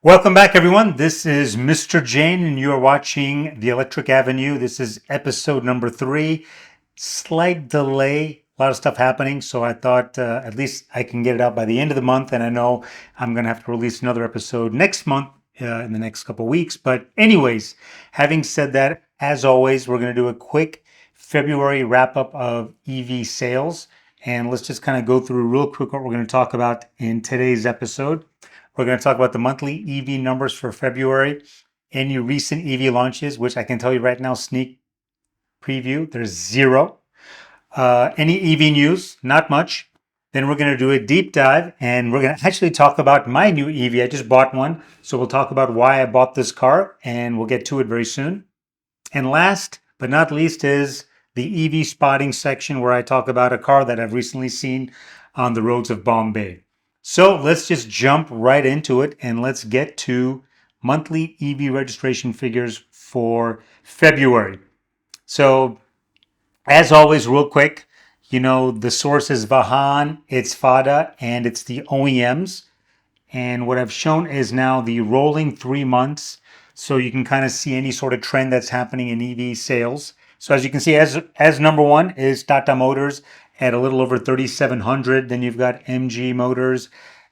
Welcome back, everyone. This is Mr. Jane, and you are watching The Electric Avenue. This is episode number 3. Slight delay, a lot of stuff happening, so I thought at least I can get it out by the end of the month. And I know I'm going to have to release another episode next month in the next couple of weeks. But, anyways, having said that, as always, we're going to do a quick February wrap up of EV sales. And let's just kind of go through real quick what we're going to talk about in today's episode. We're going to talk about the monthly EV numbers for February, any recent EV launches, which I can tell you right now, sneak preview, there's zero. Any EV news, not much. Then we're going to do a deep dive and we're going to actually talk about my new EV. I just bought one. So we'll talk about why I bought this car and we'll get to it very soon. And last but not least is the EV spotting section where I talk about a car that I've recently seen on the roads of Bombay. So let's just jump right into it and let's get to monthly EV registration figures for February. So as always, real quick, the source is Vahan, it's FADA, and it's the OEMs. And what I've shown is now the rolling 3 months. So you can kind of see any sort of trend that's happening in EV sales. So as you can see, as number one is Tata Motors at a little over 3,700. Then you've got MG Motors,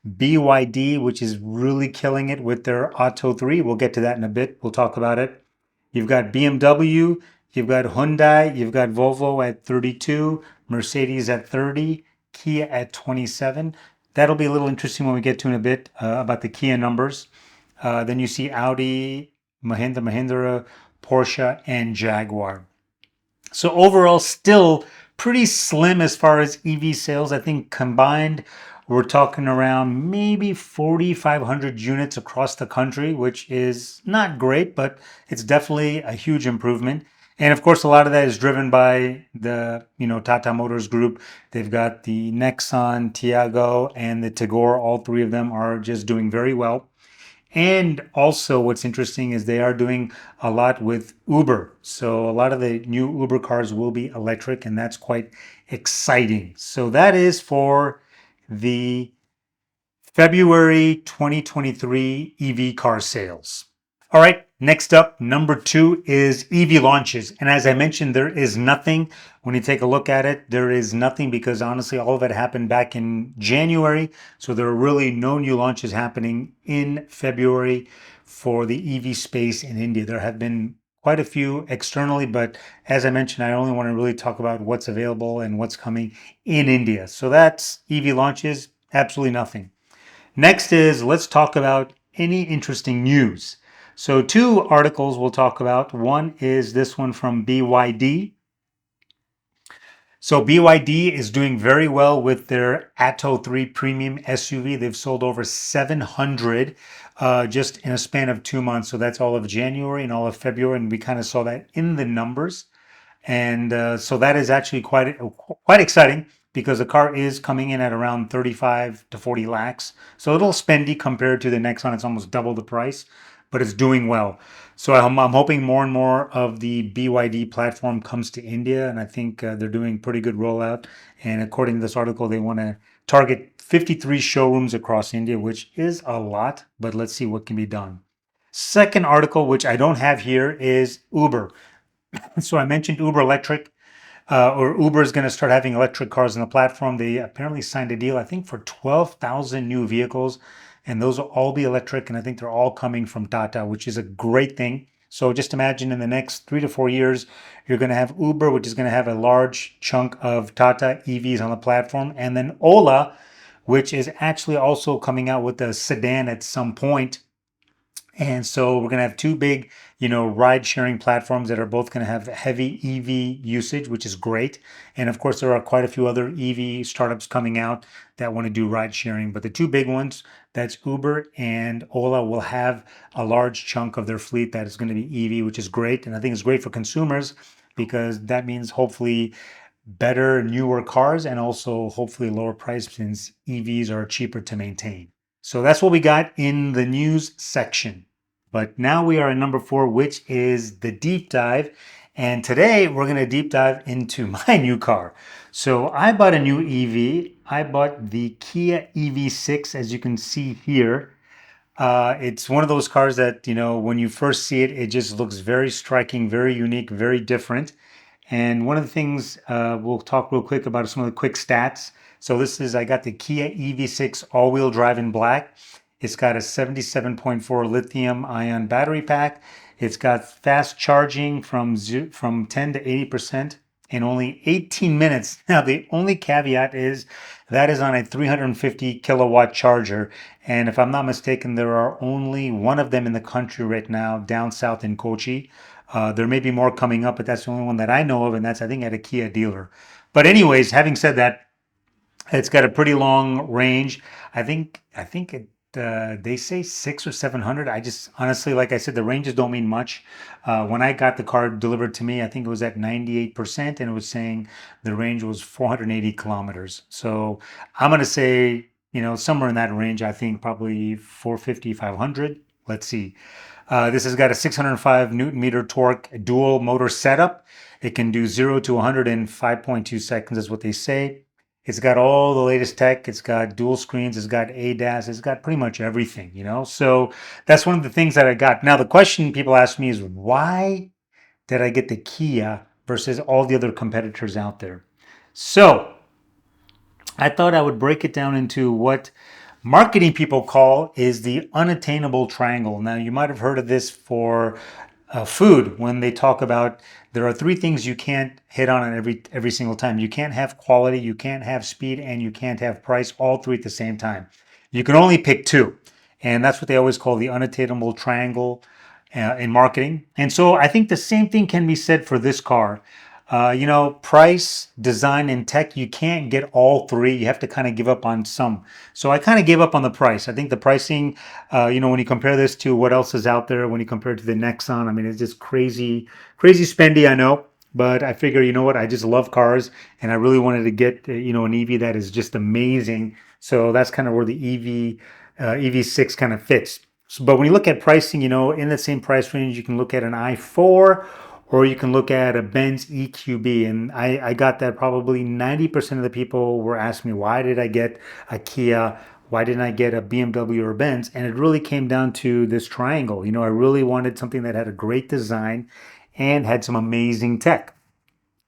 BYD, which is really killing it with their Atto 3. We'll get to that in a bit. We'll talk about it. You've got BMW, you've got Hyundai, you've got Volvo at 32, Mercedes at 30, Kia at 27. That'll be a little interesting when we get to in a bit about the Kia numbers. Then you see Audi, Mahindra, Porsche, and Jaguar. So overall, still pretty slim as far as EV sales. I think combined, we're talking around maybe 4,500 units across the country, which is not great, but it's definitely a huge improvement. And of course, a lot of that is driven by the, Tata Motors Group. They've got the Nexon, Tiago, and the Tigor. All three of them are just doing very well. And also, what's interesting is they are doing a lot with Uber. So, a lot of the new Uber cars will be electric, and that's quite exciting. So, that is for the February 2023 EV car sales. All right, next up, number 2 is EV launches. And as I mentioned, there is nothing. When you take a look at it, there is nothing because honestly, all of it happened back in January. So there are really no new launches happening in February for the EV space in India. There have been quite a few externally, but as I mentioned, I only want to really talk about what's available and what's coming in India. So that's EV launches, absolutely nothing. Next is let's talk about any interesting news. So 2 articles we'll talk about. One is this one from BYD. So BYD is doing very well with their Atto 3 premium SUV. They've sold over 700 just in a span of 2 months. So that's all of January and all of February, and we kind of saw that in the numbers. And so that is actually quite exciting because the car is coming in at around 35 to 40 lakhs. So a little spendy compared to the Nexon. It's almost double the price, but it's doing well. So I'm hoping more and more of the BYD platform comes to India, and I think they're doing pretty good rollout. And according to this article, they want to target 53 showrooms across India, which is a lot, but let's see what can be done. Second article, which I don't have here, is Uber. So I mentioned Uber Electric, or Uber is going to start having electric cars on the platform. They apparently signed a deal, I think, for 12,000 new vehicles, and those will all be electric. And I think they're all coming from Tata, which is a great thing. So just imagine in the next 3 to 4 years, you're going to have Uber, which is going to have a large chunk of Tata EVs on the platform, and then Ola, which is actually also coming out with a sedan at some point. And so we're going to have 2 big, ride sharing platforms that are both going to have heavy EV usage, which is great. And of course, there are quite a few other EV startups coming out that want to do ride sharing. But the 2 big ones, that's Uber and Ola, will have a large chunk of their fleet that is going to be EV, which is great. And I think it's great for consumers because that means hopefully better, newer cars and also hopefully lower price since EVs are cheaper to maintain. So that's what we got in the news section. But now we are at number 4, which is the deep dive. And today we're going to deep dive into my new car. So I bought a new EV. I bought the Kia EV6, as you can see here. It's one of those cars that, when you first see it, it just looks very striking, very unique, very different. And one of the things we'll talk real quick about some of the quick stats. So I got the Kia EV6 all-wheel drive in black. It's got a 77.4 lithium ion battery pack. It's got fast charging from 10 to 80% in only 18 minutes. Now, the only caveat is that is on a 350 kilowatt charger. And if I'm not mistaken, there are only one of them in the country right now, down south in Kochi. There may be more coming up, but that's the only one that I know of, and that's, I think, at a Kia dealer. But anyways, having said that, it's got a pretty long range. I think they say 600 or 700. I just honestly, like I said, the ranges don't mean much. When I got the car delivered to me, I think it was at 98%, and it was saying the range was 480 kilometers. So I'm gonna say, somewhere in that range. I think probably 450, 500. Let's see. This has got a 605 Newton meter torque dual motor setup. It can do 0 to 100 in 5.2 seconds, is what they say. It's got all the latest tech. It's got dual screens. It's got ADAS. It's got pretty much everything. So that's one of the things that I got. Now, the question people ask me is, why did I get the Kia versus all the other competitors out there? So I thought I would break it down into what marketing people call is the unattainable triangle. Now, you might have heard of this for food when they talk about there are three things you can't hit on every single time. You can't have quality, you can't have speed, and you can't have price, all three at the same time. You can only pick two. And that's what they always call the unattainable triangle in marketing. And so I think the same thing can be said for this car. Price, design, and tech, you can't get all three. You have to kind of give up on some. So I kind of gave up on the price. I think the pricing, when you compare this to what else is out there, when you compare it to the Nexon, I mean, it's just crazy, crazy spendy, I know. But I figure, you know what? I just love cars, and I really wanted to get, an EV that is just amazing. So that's kind of where the EV6 kind of fits. But when you look at pricing, in the same price range, you can look at an i4, or you can look at a Benz EQB. And I got that probably 90% of the people were asking me, why did I get a Kia? Why didn't I get a BMW or a Benz? And it really came down to this triangle. I really wanted something that had a great design and had some amazing tech.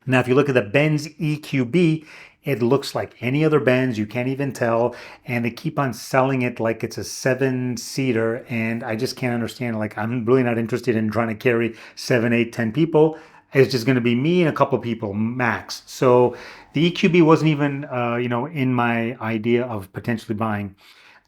Now, if you look at the Benz EQB, it looks like any other Benz. You can't even tell. And they keep on selling it like it's a 7-seater. And I just can't understand. Like, I'm really not interested in trying to carry 7, 8, 10 people. It's just going to be me and a couple people max. So the EQB wasn't even, in my idea of potentially buying.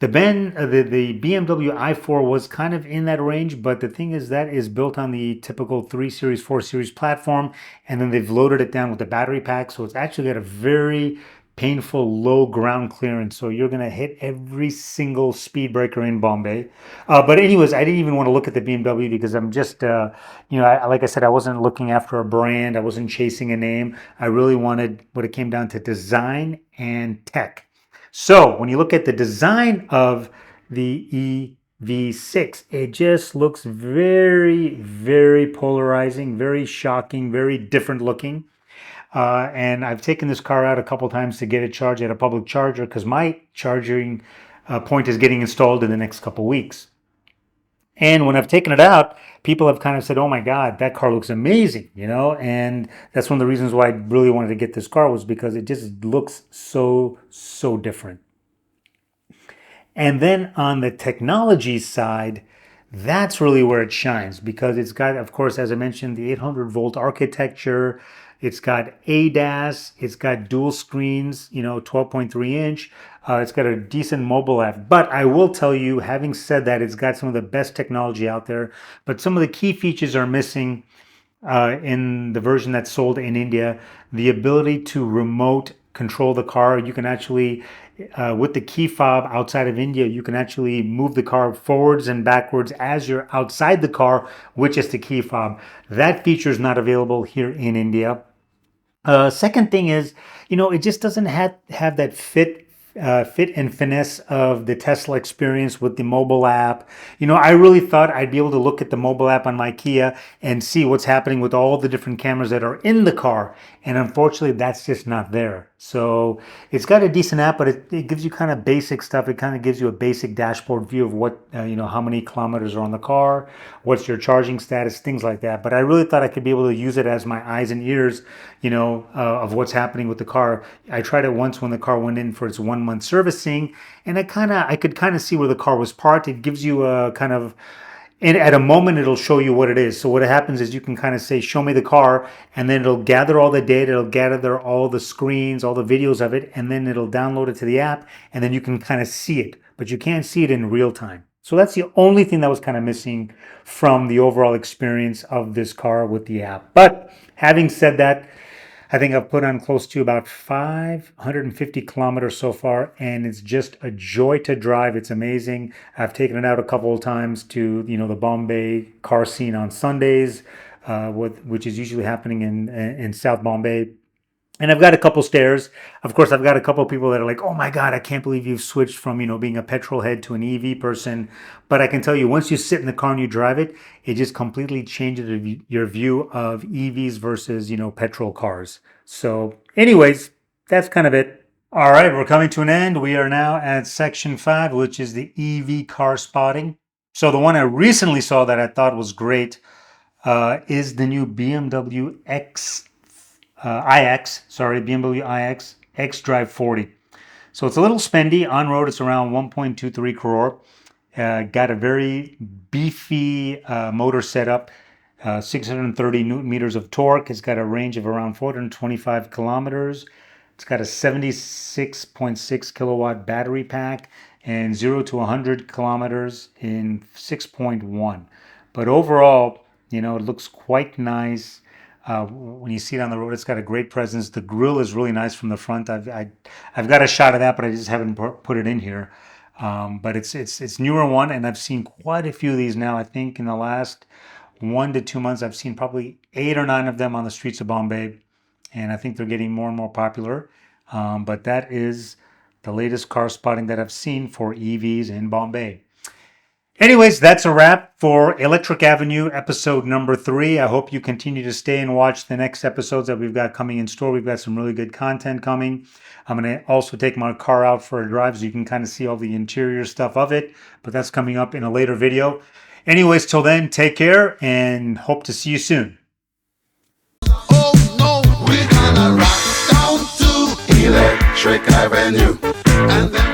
The BMW i4 was kind of in that range, but the thing is that is built on the typical 3 Series, 4 Series platform, and then they've loaded it down with the battery pack, so it's actually got a very painful low ground clearance, so you're going to hit every single speed breaker in Bombay. But anyways, I didn't even want to look at the BMW because I'm just, like I said, I wasn't looking after a brand. I wasn't chasing a name. I really wanted what it came down to: design and tech. So when you look at the design of the EV6, it just looks very, very polarizing, very shocking, very different looking. And I've taken this car out a couple times to get it charged at a public charger because my charging point is getting installed in the next couple weeks. And when I've taken it out, people have kind of said, "Oh my God, that car looks amazing," And that's one of the reasons why I really wanted to get this car, was because it just looks so, so different. And then on the technology side, that's really where it shines, because it's got, of course, as I mentioned, the 800-volt architecture. It's got ADAS. It's got dual screens, 12.3 inch. It's got a decent mobile app. But I will tell you, having said that, it's got some of the best technology out there. But some of the key features are missing in the version that's sold in India. The ability to remote control the car. You can actually, with the key fob outside of India, you can actually move the car forwards and backwards as you're outside the car, which is the key fob. That feature is not available here in India. Second thing is, it just doesn't have that fit and finesse of the Tesla experience with the mobile app. I really thought I'd be able to look at the mobile app on my Kia and see what's happening with all the different cameras that are in the car. And unfortunately, that's just not there. So it's got a decent app, but it gives you kind of basic stuff. It kind of gives you a basic dashboard view of what, how many kilometers are on the car, what's your charging status, things like that. But I really thought I could be able to use it as my eyes and ears, of what's happening with the car. I tried it once when the car went in for its 1 month servicing, and I could kind of see where the car was parked. It gives you a kind of, and at a moment it'll show you what it is. So what happens is you can kind of say, show me the car, and then it'll gather all the data, it'll gather all the screens, all the videos of it, and then it'll download it to the app, and then you can kind of see it, but you can't see it in real time. So that's the only thing that was kind of missing from the overall experience of this car with the app. But having said that, I think I've put on close to about 550 kilometers so far, and it's just a joy to drive. It's amazing. I've taken it out a couple of times to, the Bombay car scene on Sundays, which is usually happening in South Bombay. And I've got a couple stares. Of course, I've got a couple of people that are like, oh my God, I can't believe you've switched from, being a petrol head to an EV person. But I can tell you, once you sit in the car and you drive it, it just completely changes your view of EVs versus, petrol cars. So anyways, that's kind of it. All right, we're coming to an end. We are now at section 5, which is the EV car spotting. So the one I recently saw that I thought was great is the new BMW BMW iX xDrive 40. So it's a little spendy. On road, it's around 1.23 crore. Got a very beefy motor setup, 630 Newton meters of torque. It's got a range of around 425 kilometers. It's got a 76.6 kilowatt battery pack and 0 to 100 kilometers in 6.1. But overall, it looks quite nice. When you see it on the road, it's got a great presence. The grille is really nice from the front. I've got a shot of that, but I just haven't put it in here. But it's newer one, and I've seen quite a few of these now. I think in the last 1 to 2 months, I've seen probably 8 or 9 of them on the streets of Bombay, and I think they're getting more and more popular. But that is the latest car spotting that I've seen for EVs in Bombay. Anyways, that's a wrap for Electric Avenue episode number 3. I hope you continue to stay and watch the next episodes that we've got coming in store. We've got some really good content coming. I'm going to also take my car out for a drive so you can kind of see all the interior stuff of it, but that's coming up in a later video. Anyways, till then, take care and hope to see you soon. Oh no, we're gonna rock down to Electric Avenue, and then